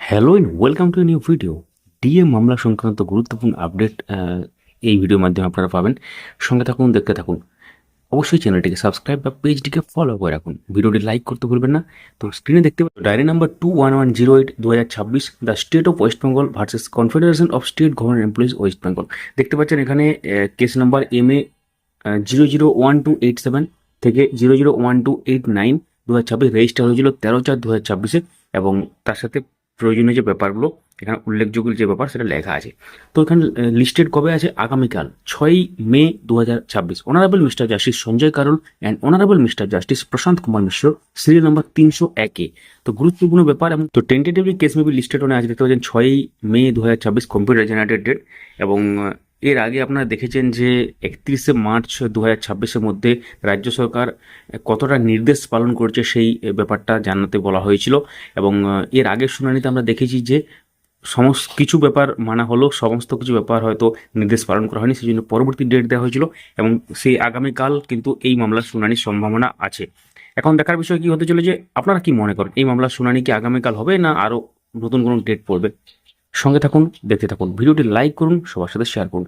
Hello and welcome to new video. DA মামলা সংক্রান্ত গুরুত্বপূর্ণ আপডেট এই ভিডিওর মাধ্যমে আপনারা পাবেন। সঙ্গে থাকুন, দেখতে থাকুন। অবশ্যই চ্যানেলটিকে সাবস্ক্রাইব বা পেজটিকে ফলো করে রাখুন। ভিডিওটি লাইক করতে ভুলবেন না। তো স্ক্রিনে দেখতে পাচ্ছেন diary number 21108 2026, the state of West Bengal versus confederation of state government employees West Bengal. দেখতে পাচ্ছেন এখানে কেস নাম্বার MA 001287 থেকে 001289 2026 রেজিস্টার হয়েছিল 13/4/2026 এবং তার সাথে প্রয়োজনীয় যে ব্যাপারগুলো এখানে উল্লেখযোগ্য যে ব্যাপার সেটা লেখা আছে। তো এখানে লিস্টেড কবে আছে? আগামীকাল 6 May 2026। Honourable mister justice Sanjay Karol and honourable mister justice Prashant Kumar Mishra, serial number 301-এ। তো গুরুত্বপূর্ণ ব্যাপার এবং তো tentatively case may be listed on আজ দেখতে পাচ্ছেন 6 মে 2026 কম্পিউটার জেনারেটেড ডেট। এবং এর আগে আপনারা দেখেছেন যে 31 মার্চ 2026-এর মধ্যে রাজ্য সরকার কতটা নির্দেশ পালন করছে সেই ব্যাপারটা জানাতে বলা হয়েছিল। এবং এর আগের শুনানিতে আমরা দেখেছি যে সমস্ত কিছু ব্যাপার মানা হলো, সমস্ত কিছু ব্যাপার হয়তো নির্দেশ পালন করা হয়নি, সেই জন্য পরবর্তী ডেট দেওয়া হয়েছিল এবং সেই আগামীকাল কিন্তু এই মামলার শুনানির সম্ভাবনা আছে। এখন দেখার বিষয় কি হতে চলেছে, আপনারা কি মনে করেন এই মামলার শুনানি কি আগামীকাল হবে না আরও নতুন কোনো ডেট পড়বে? সঙ্গে থাকুন, দেখতে থাকুন, ভিডিওটি লাইক করুন, সবার সাথে শেয়ার করুন।